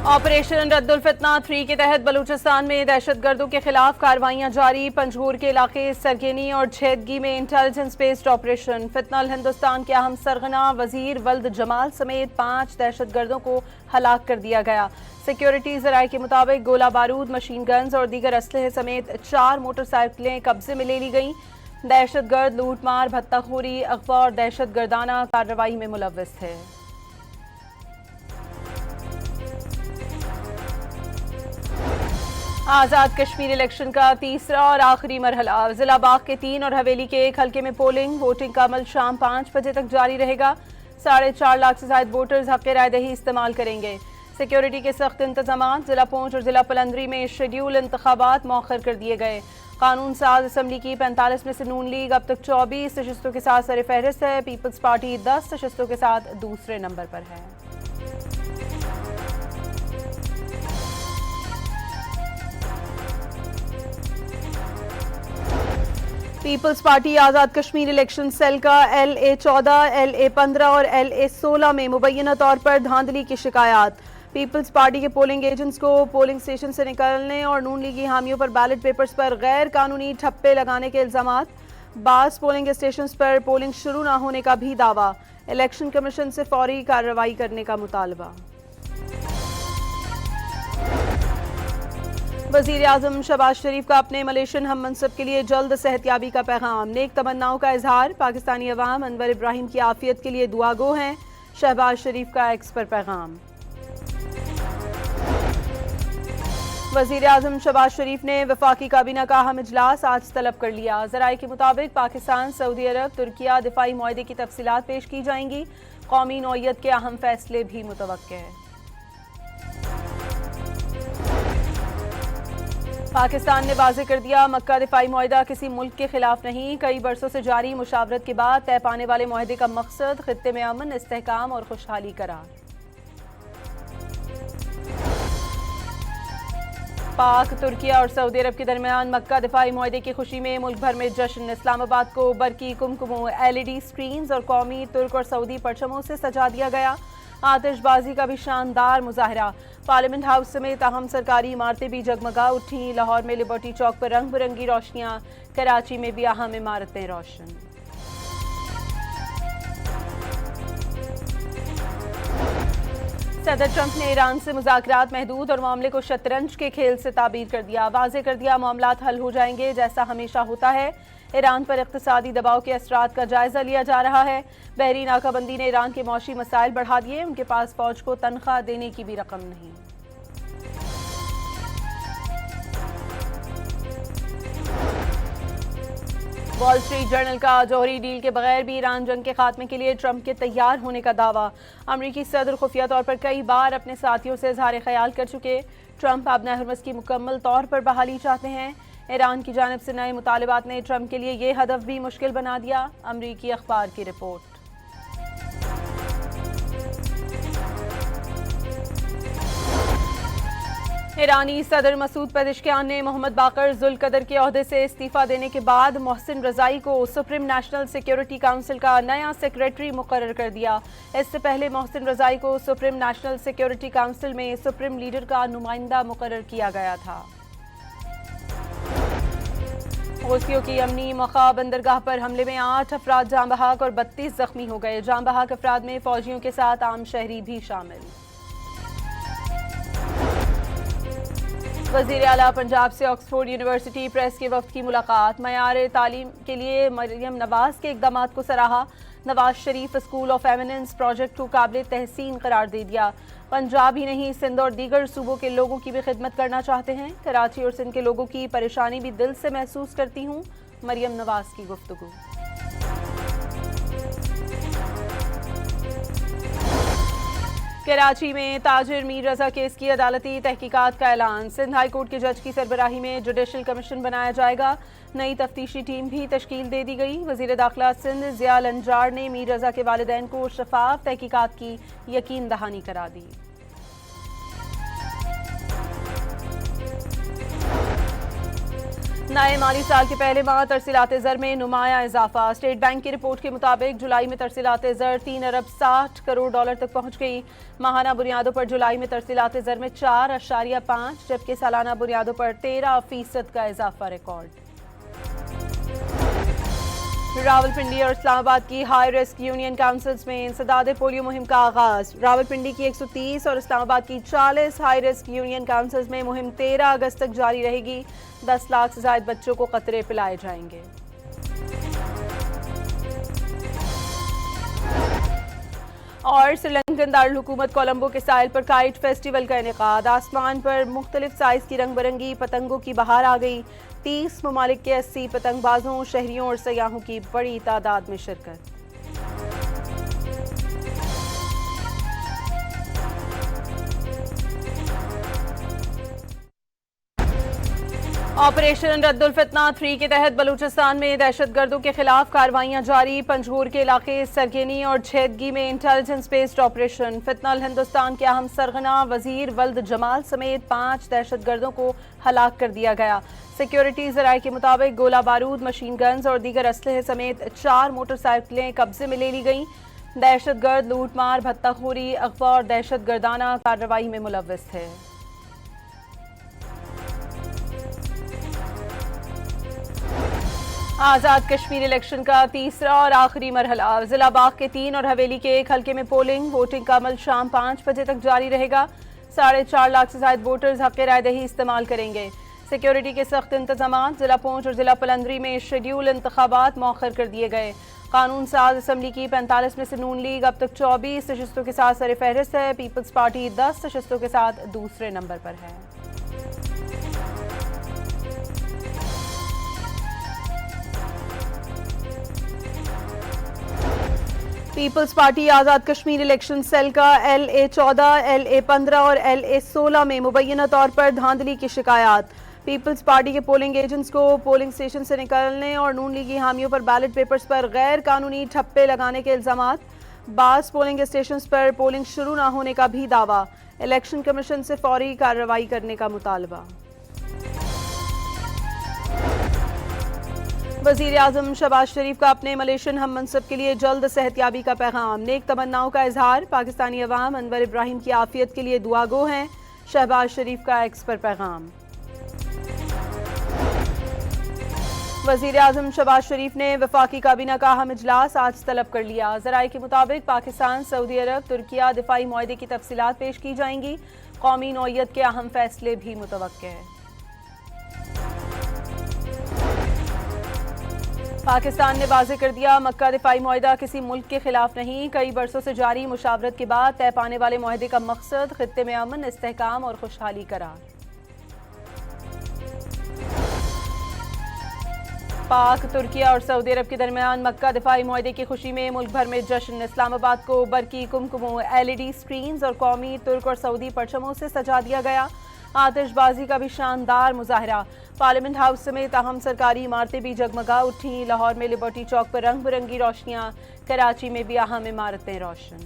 Operation Raddul फितना 3 के तहत बलूचिस्तान में दहशतगर्दों के खिलाफ कार्रवाइयां जारी। पंजगूर के इलाके सरगेनी और छेदगी में इंटेलिजेंस बेस्ड ऑपरेशन। फितनल हिंदुस्तान के अहम सरगना वजीर वल्द जमाल समेत 5 दहशतगर्दों को हलाक कर दिया गया। सिक्योरिटी जराये के मुताबिक गोला बारूद, मशीन गन्स और दीगर असलहे समेत 4 मोटरसाइकिलें कब्जे में ले ली गईं। दहशतगर्द लूटमार, भत्ताखोरी, अगवा और दहशतगर्दाना कार्रवाई में मुलव्वस थे। आज़ाद कश्मीर इलेक्शन का तीसरा और आखिरी मरहला। जिला बाग के 3 और हवेली के 1 हल्के में पोलिंग। वोटिंग का अमल शाम 5 बजे तक जारी रहेगा। 4.5 लाख से ज्यादा वोटर्स हक़ राय दही इस्तेमाल करेंगे। सिक्योरिटी के सख्त इंतजाम। जिला पुंछ और जिला पलंदरी में शेड्यूल इंतखाबात मौखर कर दिए गए। कानून साज असम्बली की 45 में से नून लीग अब तक 24 नशिस्तों के साथ सर फहरिस्त है। पीपल्स पार्टी 10 नशिस्तों के साथ दूसरे नंबर पर है। Peoples party Azad Kashmir election cell का LA14, LA15 और LA16 में मुबैना तौर पर धांधली की शिकायत। पीपल्स पार्टी के पोलिंग एजेंट्स को पोलिंग स्टेशन से निकलने और नून लीगी हामियों पर बैलेट पेपर्स पर गैर कानूनी ठप्पे लगाने के इल्जामात। बास पोलिंग स्टेशन पर पोलिंग शुरू न होने का भी दावा। इलेक्शन कमीशन से फौरी कार्रवाई करने का मुतालबा। वज़ीर आज़म शहबाज शरीफ का अपने मलेशियन हम मनसब के लिए जल्द सेहतयाबी का पैगाम। नेक तमन्नाओं का इजहार। पाकिस्तानी अवाम अनवर इब्राहिम की आफियत के लिए दुआगो हैं। शहबाज शरीफ का एक्स पर पैगाम। वज़ीर आज़म शहबाज शरीफ ने वफाकी काबीना का अहम इजलास आज तलब कर लिया। ज़राए के मुताबिक पाकिस्तान, सऊदी अरब, तुर्किया दिफाई मुआहदे की तफसीलात पेश की जाएंगी। कौमी नौइयत के अहम फैसले भी मुतवक्के हैं। पाकिस्तान ने वाज़ेह कर दिया, मक्का दिफाई मुआहदा किसी मुल्क के खिलाफ नहीं। कई बरसों से जारी मुशावरत के बाद तय पाने वाले मुआहदे का मकसद खित्ते में अमन, इस्तेहकाम और खुशहाली करार। पाक, तुर्किया और सऊदी अरब के दरमियान मक्का दिफाई मुआहदे की खुशी में मुल्क भर में जश्न। इस्लामाबाद को बरकी कुमकुमों, LED स्क्रीन्स और कौमी, तुर्क और सऊदी परचमों से सजा दिया गया। आतिशबाजी का भी शानदार मुजाहरा। पार्लियामेंट हाउस समेत अहम सरकारी इमारतें भी जगमगा उठी। लाहौर में लिबर्टी चौक पर रंग बिरंगी रोशनियां। कराची में भी अहम इमारतें रोशन। सदर ट्रंप ने ईरान से मुज़ाकरात महदूद और मामले को शतरंज के खेल से ताबीर कर दिया। वाज़ेह कर दिया, मामलात हल हो जाएंगे जैसा हमेशा होता है। ईरान पर इक़्तिसादी दबाव के असरात का जायजा लिया जा रहा है। बहरी नाकाबंदी ने ईरान के मौशी मसाइल बढ़ा दिए। उनके पास फौज को तनख्वाह देने की भी रकम नहीं। वॉल स्ट्रीट जर्नल का जौहरी डील के बगैर भी ईरान जंग के खात्मे के लिए ट्रंप के तैयार होने का दावा। अमरीकी सदर खुफिया तौर पर कई बार अपने साथियों से इजहार ख्याल कर चुके। ट्रंप अब हरमस की मुकम्मल तौर पर बहाली चाहते हैं। ईरान की जानिब से नए मुतालिबात ने ट्रंप के लिए यह हदफ भी मुश्किल बना दिया। अमरीकी अखबार की रिपोर्ट। ईरानी सदर मसूद पेज़ेश्कियान ने मोहम्मद बाकर जुल्कदर के ओहदे से इस्तीफा देने के बाद मोहसिन रज़ाई को सुप्रीम नेशनल सिक्योरिटी काउंसिल का नया सेक्रेटरी मुकर्रर कर दिया। इससे पहले मोहसिन रज़ाई को सुप्रीम नेशनल सिक्योरिटी काउंसिल में सुप्रीम लीडर का नुमाइंदा मुकर्रर किया गया था। हौसियों की अमनी मखा बंदरगाह पर हमले में 8 अफराद जाँ बहक और 32 जख्मी हो गए। जाँ बहक अफराद में फौजियों के साथ आम शहरी भी शामिल। वज़ीर आला पंजाब से ऑक्सफोर्ड यूनिवर्सिटी प्रेस के वफ्द की मुलाकात। मयार तालीम के लिए मरियम नवाज के इक़दामात को सराहा। Nawaz Sharif school of eminence project को काबिल तहसीन करार दे दिया। पंजाब ही नहीं, सिंध और दीगर सूबों के लोगों की भी खिदमत करना चाहते हैं। कराची और सिंध के लोगों की परेशानी भी दिल से महसूस करती हूँ। मरियम नवाज की गुफ्तगू। कराची में ताजिर मीर रजा केस की अदालती तहकीकात का ऐलान। सिंध हाई कोर्ट के जज की सरबराही में जुडिशल कमीशन बनाया जाएगा। नई तफ्तीशी टीम भी तश्कील दे दी गई। वज़ीर दाखिला सिंध ज़िया लंजार ने मीर रजा के वालिदैन को शफाफ तहकीकात की यकीन दहानी करा दी। नए माली साल के पहले माह तरसीलात ज़र में नुमाया इजाफा। स्टेट बैंक की रिपोर्ट के मुताबिक जुलाई में तरसीलात ज़र 3 अरब 60 करोड़ डॉलर तक पहुंच गई। माहाना बुनियादों पर जुलाई में तरसीलात ज़र में 4.5 जबकि सालाना बुनियादों पर 13% का इजाफा रिकॉर्ड। रावलपिंडी और इस्लामाबाद की हाई रिस्क यूनियन काउंसिल्स में इंसदाद पोलियो मुहिम का आगाज। रावलपिंडी की 130 और इस्लामाबाद की 40 हाई रिस्क यूनियन काउंसिल्स में मुहिम 13 अगस्त तक जारी रहेगी। 10 लाख से ज्यादा बच्चों को कतरे पिलाए जाएंगे। और श्रीलंकन दारुल हुकूमत कोलंबो के साहिल पर काइट फेस्टिवल का इनेकाद। आसमान पर मुख्तलिफ साइज की रंग बिरंगी पतंगों की बहार आ गई। 30 ममालिक के 80 पतंगबाजों, शहरियों और सयाहों की बड़ी तादाद में शिरकत। ऑपरेशन रद्दुल फितना 3 के तहत बलूचिस्तान में दहशतगर्दों के खिलाफ कार्रवाइयां जारी। पंजगूर के इलाके सरगेनी और छेदगी में इंटेलिजेंस बेस्ड ऑपरेशन। फितनल हिंदुस्तान के अहम सरगना वजीर वल्द जमाल समेत 5 दहशतगर्दों को हलाक कर दिया गया। सिक्योरिटी जराये के मुताबिक गोला बारूद, मशीन गन्स और दीगर असलहे समेत 4 मोटरसाइकिलें कब्जे में ले ली गईं। दहशतगर्द लूटमार, भत्ताखोरी, अगवा और दहशतगर्दाना कार्रवाई में मुलव्वस थे। आज़ाद कश्मीर इलेक्शन का तीसरा और आखिरी मरहला। जिला बाग के 3 और हवेली के 1 हल्के में वोटिंग का अमल शाम 5 बजे तक जारी रहेगा। 4.5 लाख से ज्यादा वोटर्स हक़ राय दही इस्तेमाल करेंगे। सिक्योरिटी के सख्त इंतजाम। जिला पूंछ और जिला पलंदरी में शेड्यूल इंतखाबात मौखर कर दिए गए। कानून साज असम्बली की 45 में से नून लीग अब तक 24 नशिस्तों के साथ सर फहरिस्त है। पीपल्स पार्टी 10 नशिस्तों के साथ दूसरे नंबर पर है। Peoples party Azad Kashmir election cell का LA14, LA15 और LA16 में मुबैना तौर पर धांधली की शिकायत। पीपल्स पार्टी के पोलिंग एजेंट्स को पोलिंग स्टेशन से निकलने और नून लीगी हामियों पर बैलेट पेपर्स पर गैर कानूनी ठप्पे लगाने के इल्जामात। बास पोलिंग स्टेशन पर पोलिंग शुरू न होने का भी दावा। इलेक्शन कमीशन से फौरी कार्रवाई करने का मुतालबा। वज़ीर आज़म शहबाज शरीफ का अपने मलेशियन हम मनसब के लिए जल्द सेहतयाबी का पैगाम। नेक तमन्नाओं का इजहार। पाकिस्तानी अवाम अनवर इब्राहिम की आफियत के लिए दुआगो हैं। शहबाज शरीफ का एक्स पर पैगाम। वज़ीर आज़म शहबाज शरीफ ने वफाकी काबीना का अहम इजलास आज तलब कर लिया। ज़राए के मुताबिक पाकिस्तान, सऊदी अरब, तुर्किया दिफाई मुआहदे की तफसीलात पेश की जाएंगी। कौमी नौइयत के अहम फैसले भी मुतवक्के हैं। पाकिस्तान ने वाज़ेह कर दिया, मक्का दिफाई मुआहदा किसी मुल्क के खिलाफ नहीं। कई बरसों से जारी मुशावरत के बाद तय पाने वाले मुआहदे का मकसद खित्ते में अमन, इस्तेहकाम और खुशहाली करार। पाक, तुर्किया और सऊदी अरब के दरमियान मक्का दिफाई मुआहदे की खुशी में मुल्क भर में जश्न। इस्लामाबाद को बरकी कुमकुमों, LED स्क्रीन्स और कौमी, तुर्क और सऊदी परचमों से सजा दिया गया। आतिशबाजी का भी शानदार मुजाहरा। पार्लियामेंट हाउस समेत अहम सरकारी इमारतें भी जगमगा उठी। लाहौर में लिबर्टी चौक पर रंग बिरंगी रोशनियां। कराची में भी अहम इमारतें रोशन।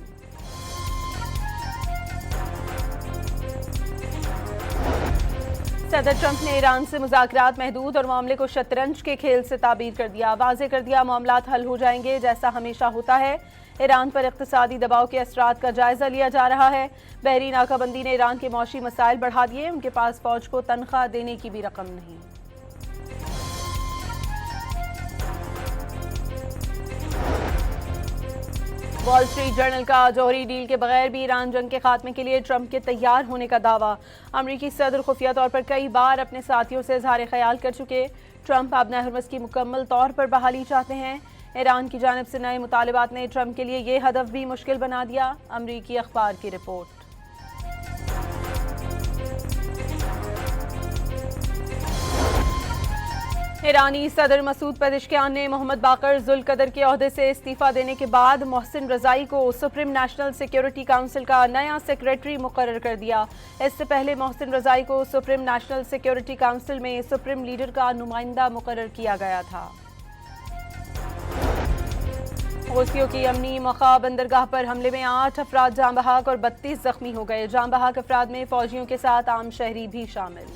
सदर ट्रंप ने ईरान से मुज़ाकरात महदूद और मामले को शतरंज के खेल से ताबीर कर दिया। वाज़ेह कर दिया, मामलात हल हो जाएंगे जैसा हमेशा होता है। ईरान पर इक़्तिसादी दबाव के असरात का जायजा लिया जा रहा है। बहरी नाकाबंदी ने ईरान के मौशी मसाइल बढ़ा दिए। उनके पास फौज को तनख्वाह देने की भी रकम नहीं। वॉल स्ट्रीट जर्नल का जौहरी डील के बगैर भी ईरान जंग के खात्मे के लिए ट्रंप के तैयार होने का दावा। अमरीकी सदर खुफिया तौर पर कई बार अपने साथियों से इजहार ख्याल कर चुके। ट्रंप अब हरमस की मुकम्मल तौर पर बहाली चाहते हैं। ईरान की जानिब से नए मुतालिबात ने ट्रंप के लिए यह हदफ भी मुश्किल बना दिया। अमरीकी अखबार की रिपोर्ट। ईरानी सदर मसूद पेज़ेश्कियान ने मोहम्मद बाकर जुल्कदर के ओहदे से इस्तीफा देने के बाद मोहसिन रजाई को सुप्रीम नेशनल सिक्योरिटी काउंसिल का नया सेक्रेटरी मुकर्रर कर दिया। इससे पहले मोहसिन रजाई को सुप्रीम नेशनल सिक्योरिटी काउंसिल में सुप्रीम लीडर का नुमाइंदा मुकर्रर किया गया था। हौसियों की अमनी मौका बंदरगाह पर हमले में 8 अफराद जाँ बहक और 32 जख्मी हो गए। जाँ बहक अफराद में फौजियों के साथ आम शहरी भी शामिल।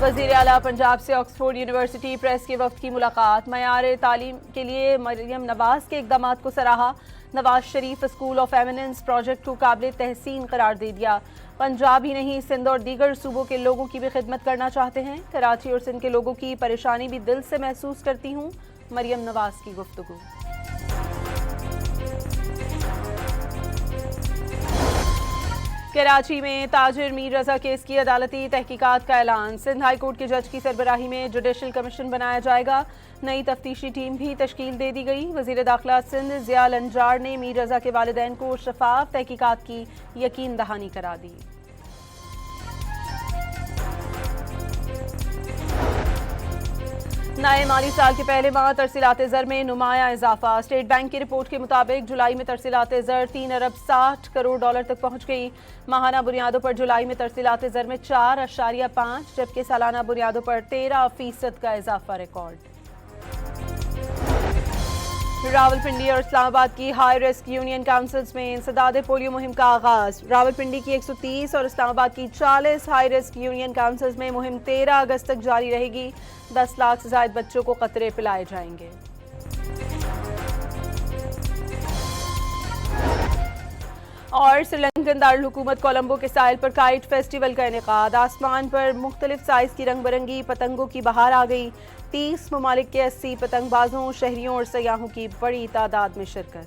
वज़ीर आला पंजाब से ऑक्सफोर्ड यूनिवर्सिटी प्रेस के वफ्द की मुलाकात। मयार तालीम के लिए मरियम नवाज के इक़दामात को सराहा। Nawaz Sharif school of eminence project को काबिल तहसीन करार दे दिया। पंजाब ही नहीं सिंध और दीगर सूबों के लोगों की भी खिदमत करना चाहते हैं। कराची और सिंध के लोगों की परेशानी भी दिल से महसूस करती हूँ, मरियम नवाज की गुफ्तगू। कराची में ताजिर मीर रजा केस की अदालती तहकीकात का ऐलान। सिंध हाई कोर्ट के जज की सरबराही में जुडिशल कमीशन बनाया जाएगा। नई तफ्तीशी टीम भी तश्कील दे दी गई। वज़ीर दाखिला सिंध ज़िया लंजार ने मीर रजा के वालिदैन को शफाफ तहकीकात की यकीन दहानी करा दी। नए माली साल के पहले माह तरसीलात ज़र में नुमाया इजाफा। स्टेट बैंक की रिपोर्ट के मुताबिक जुलाई में तरसीलात ज़र 3 अरब 60 करोड़ डॉलर तक पहुंच गई। माहाना बुनियादों पर जुलाई में तरसीलात ज़र में 4.5, जबकि सालाना बुनियादों पर 13% का इजाफा रिकॉर्ड। रावलपिंडी और इस्लामाबाद की हाई रिस्क यूनियन काउंसिल्स में इंसदाद पोलियो मुहिम का आगाज। रावलपिंडी की 130 और इस्लामाबाद की 40 हाई रिस्क यूनियन काउंसिल्स में मुहिम 13 अगस्त तक जारी रहेगी। 10 लाख से ज्यादा बच्चों को कतरे पिलाए जाएंगे। और श्रीलंकन दारुल हुकूमत कोलंबो के साहिल पर काइट फेस्टिवल का इनेकाद। आसमान पर मुख्तलिफ साइज की रंग बिरंगी पतंगों की बहार आ गई। 30 ममालिक के 80 पतंगबाजों, शहरियों और सयाहों की बड़ी तादाद में शिरकत।